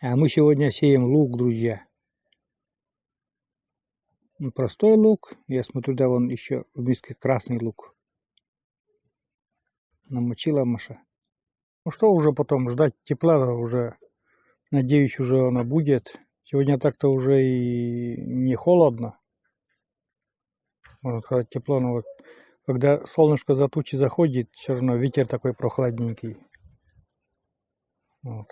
А мы сегодня сеем лук, друзья. Простой лук. Я смотрю, да, вон еще в миске красный лук. Намочила Маша. Ну что уже потом, ждать тепла уже, надеюсь, уже она будет. Сегодня так-то уже и не холодно. Можно сказать, тепло, но вот когда солнышко за тучи заходит, все равно ветер такой прохладненький. Вот.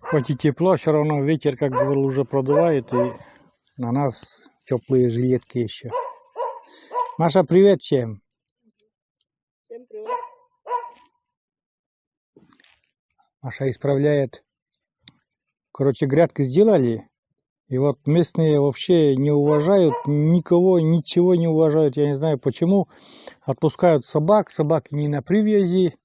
Хоть и тепло, все равно ветер, как говорил, уже продувает, и на нас теплые жилетки еще. Маша, привет всем! Всем привет! Маша исправляет. Короче, грядки сделали, и вот местные вообще не уважают никого, ничего не уважают. Я не знаю почему. Отпускают собак, собаки не на привязи.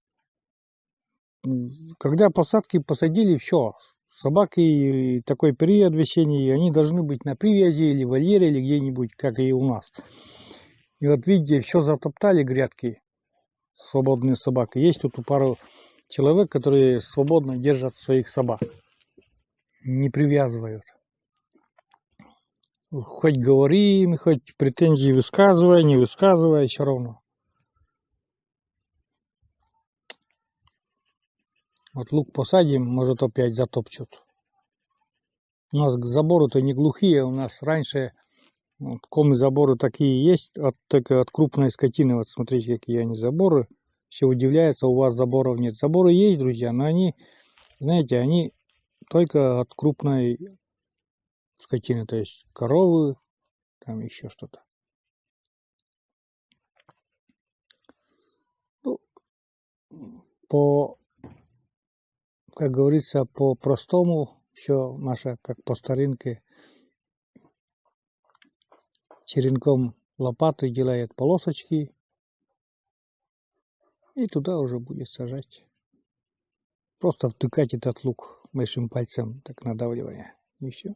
Когда посадки посадили, все. Собаки такой период весенний, они должны быть на привязи или в вольере, или где-нибудь, как и у нас. И вот видите, все затоптали грядки, свободные собаки. Есть тут пару человек, которые свободно держат своих собак, не привязывают. Хоть говори, хоть претензии высказывай, не высказывай, все равно. Вот лук посадим, может опять затопчут. У нас заборы-то не глухие, у нас раньше вот, комы заборы такие есть, только от крупной скотины. Вот смотрите, какие они заборы. Все удивляются, у вас заборов нет. Заборы есть, друзья, но они, знаете, они только от крупной скотины, то есть коровы, там еще что-то. Ну, как говорится, по-простому, все, Маша, как по старинке, черенком лопаты делает полосочки, и туда уже будет сажать. Просто втыкать этот лук большим пальцем, так надавливая, и все.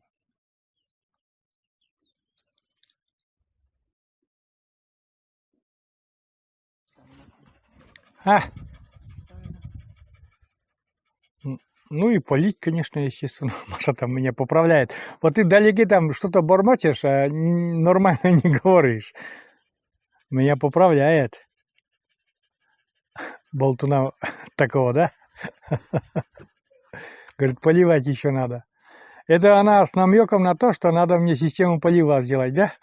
Ну и полить, конечно, естественно. Маша там меня поправляет. Вот ты далеки там что-то бормочешь, а нормально не говоришь. Меня поправляет. Болтуна такого, да? Говорит, поливать еще надо. Это она с намеком на то, что надо мне систему полива сделать, да?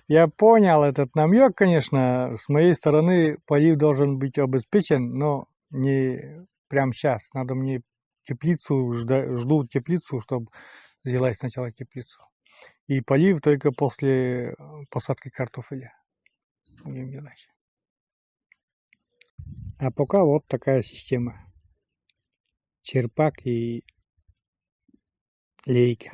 Я понял этот намек, конечно. С моей стороны полив должен быть обеспечен, но не прямо сейчас. Надо мне теплицу, жду теплицу, чтобы сделать сначала теплицу. И полив только после посадки картофеля. Будем делать. А пока вот такая система. Черпак и лейка.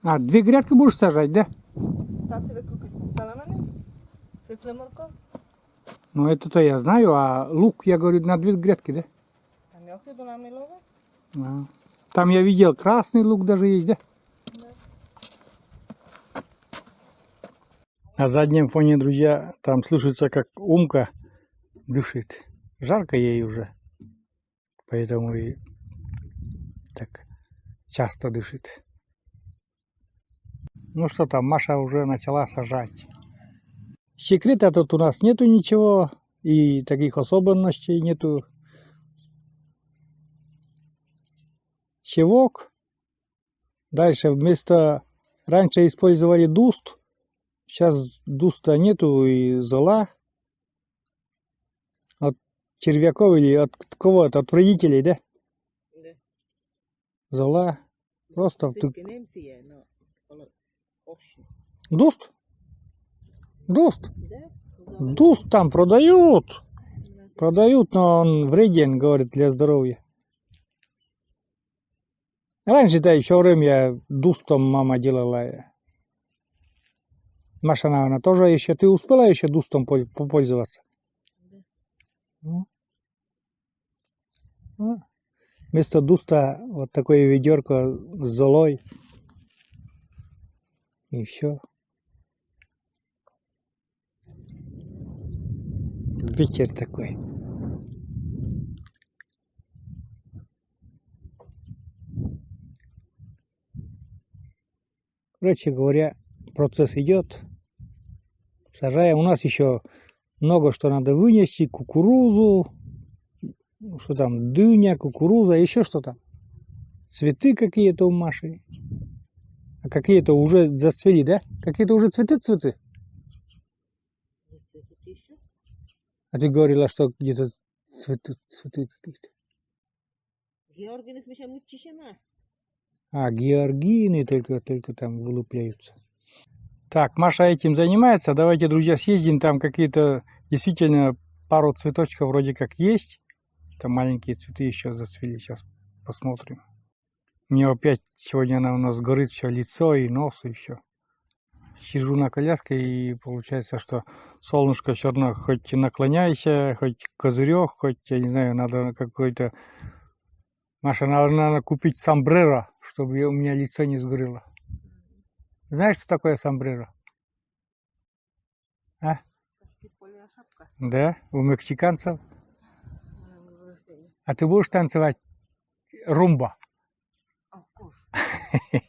А, 2 грядки будешь сажать, да? Татове как испугала мене? Сыпля морков? Ну, это-то я знаю, а лук, я говорю, на 2 грядки, да? Там я хлеба намелова? А. Там я видел, красный лук даже есть, да? Да. На заднем фоне, друзья, там слышится, как Умка дышит. Жарко ей уже, поэтому и так часто дышит. Ну что там, Маша уже начала сажать. Секрета тут у нас нету ничего, и таких особенностей нету. Севок. Дальше вместо... Раньше использовали дуст, сейчас дуста нету и зола. От червяков или от кого-то, от вредителей, да? Да. Зола. Просто Sitten nemsiä, no, on oshi. дуст. Дуст. Да? Дуст там продают. Продают, но он вреден, говорит, для здоровья. Раньше-то еще время дустом мама делала. Маша, наверное, тоже еще. Ты успела еще дустом попользоваться? Да. Вместо дуста вот такое ведерко с золой. И все. Ветер такой. Короче говоря, процесс идет. Сажаем. У нас еще много что надо вынести. Кукурузу. Что там? Дыня, кукуруза, еще что-то. Цветы какие-то у Маши. А какие-то уже зацвели, да? Какие-то уже цветы? А ты говорила, что где-то цветы какие-то. Georgines, missä mutchisema. А, георгины только там вылупляются. Так, Маша этим занимается. Давайте, друзья, съездим. Там какие-то действительно пару цветочков вроде как есть. Там маленькие цветы еще зацвели. Сейчас посмотрим. У нее опять сегодня она у нас горит все лицо и нос и все. Сижу на коляске и получается, что солнышко все равно хоть наклоняйся, хоть козырек, хоть, я не знаю, надо какой-то... Маша, надо купить сомбреро, чтобы у меня лицо не сгорело. Знаешь, что такое сомбреро? А? Шапка. Да, у мексиканцев. А ты будешь танцевать румба?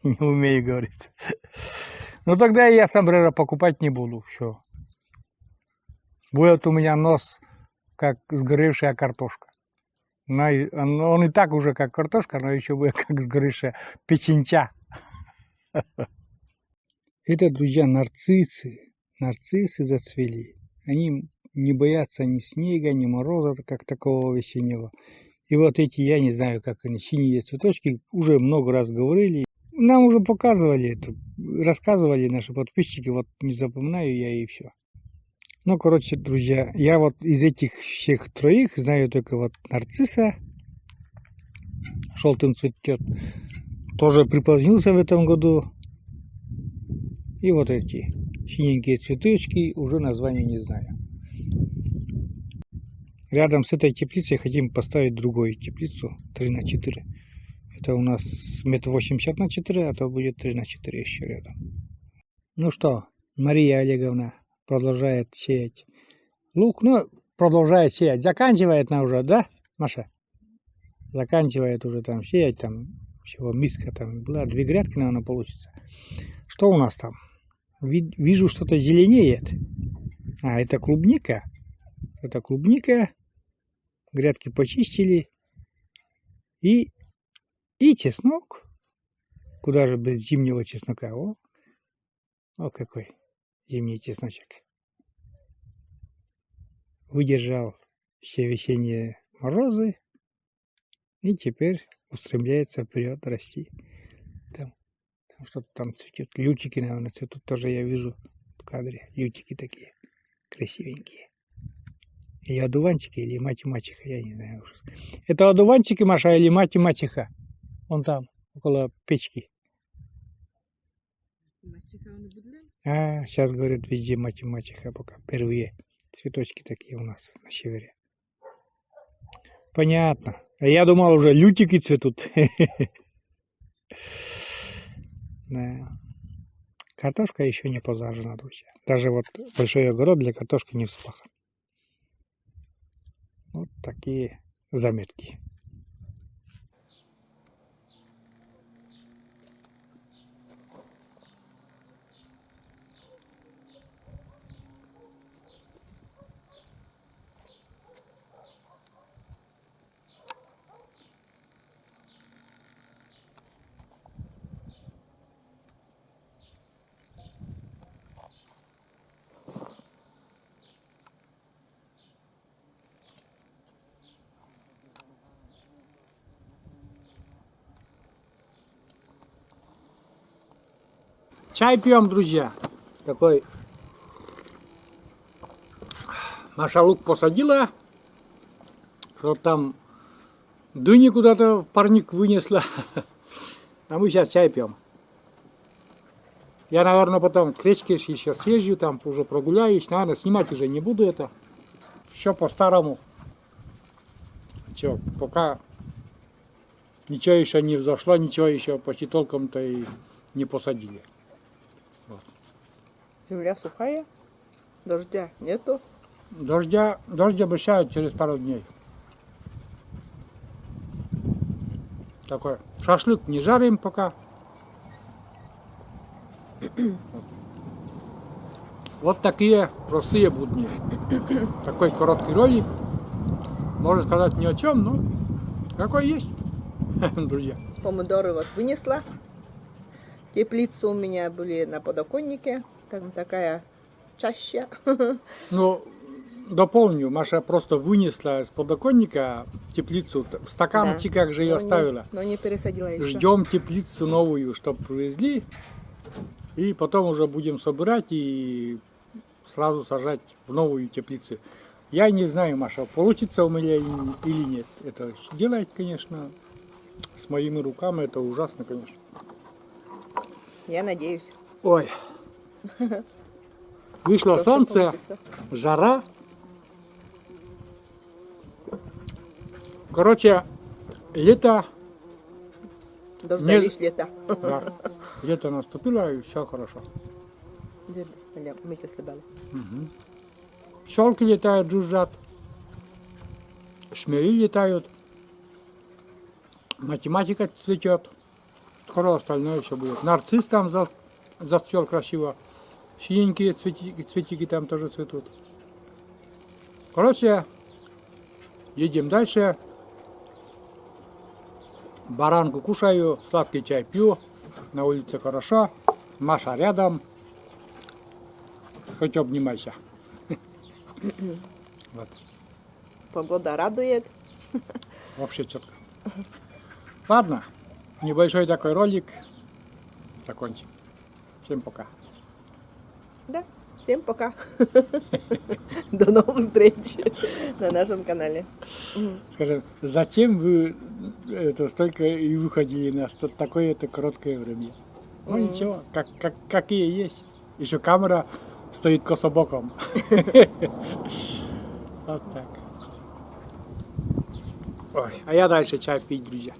Не умею говорить. Ну тогда я сомбреро покупать не буду. Все. Будет у меня нос как сгоревшая картошка. Он и так уже как картошка, но еще будет как сгоревшая печенча. Это, друзья, нарциссы. Нарциссы зацвели. Они не боятся ни снега, ни мороза, как такого весеннего. И вот эти, я не знаю, как они, синие цветочки, уже много раз говорили. Нам уже показывали это, рассказывали наши подписчики, вот не запоминаю я и все. Ну, короче, друзья, я вот из этих всех троих знаю только вот нарцисса, желтым цветет, тоже припозднился в этом году. И вот эти синенькие цветочки, уже названия не знаю. Рядом с этой теплицей хотим поставить другую теплицу 3х4. Это у нас 1,80 на 4, а то будет 3х4 еще рядом. Ну что, Мария Олеговна продолжает сеять лук. Ну, продолжает сеять. Заканчивает она уже, да, Маша? Заканчивает уже там сеять. Там всего миска там была. 2 грядки, наверное, получится. Что у нас там? Вижу, что-то зеленеет. А, это клубника. Это клубника. Грядки почистили. И чеснок. Куда же без зимнего чеснока? О какой зимний чесночек. Выдержал все весенние морозы. И теперь устремляется вперед расти. Там что-то там цветет. Лютики, наверное, цветут. Тоже я вижу в кадре. Лютики такие красивенькие. Или одуванчики, или мать и мачеха, я не знаю. Это одуванчики, Маша, или мать и мачеха? Вон там, около печки. А, сейчас, говорят, везде мать и мачеха, пока впервые. Цветочки такие у нас на севере. Понятно. А я думал, уже лютики цветут. Да. Картошка еще не посажена, друзья. Даже вот большой огород для картошки не вспахан. Вот такие заметки. Чай пьем, друзья. Такой. Маша лук посадила, что там дыни куда-то в парник вынесла. А мы сейчас чай пьем. Я, наверное, потом к речке еще съезжу, там уже прогуляюсь. Наверное, снимать уже не буду это. Все по-старому. Че, пока ничего еще не взошло, ничего еще почти толком-то и не посадили. Вот. Земля сухая, дождя нету. Дождь обещают через пару дней. Такой шашлык не жарим пока. Вот такие простые будни. Такой короткий ролик. Можно сказать ни о чем, но какой есть, друзья. Помидоры вот вынесла. Теплицы у меня были на подоконнике. Там такая чаща. Ну, дополню, Маша просто вынесла с подоконника теплицу в стаканчиках же ее оставила. Но не пересадила еще. Ждем теплицу новую, чтобы привезли. И потом уже будем собирать и сразу сажать в новую теплицу. Я не знаю, Маша, получится у меня или нет. Это делать, конечно, с моими руками, это ужасно, конечно. Я надеюсь. Ой. Вышло Что солнце, получится. жара. Короче, лето. Дождались лето. Да, лето наступило и все хорошо. Мы тебя слабали. Угу. Пчелки летают, жужжат. Шмели летают. Математика цветет. Скоро остальное все будет. Нарцисс там зацвел красиво. Синенькие цветики там тоже цветут. Короче, едем дальше. Баранку кушаю, сладкий чай пью. На улице хорошо. Маша рядом. Хоть обнимайся. Вот. Погода радует. Вообще четко. Ладно, небольшой такой ролик. Закончим. Всем пока. Да, всем пока. До новых встреч на нашем канале. Скажем, зачем вы это столько и выходили на такое-то короткое время? Ну ничего, какие есть. Еще камера стоит кособоком. Вот так. Ой, а я дальше чай пить, друзья.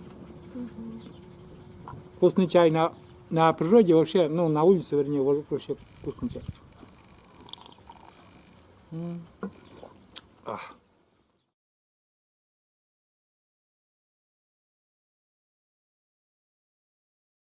Вкусный чай на природе вообще, ну на улице, вернее, вообще вкусный чай. Ах.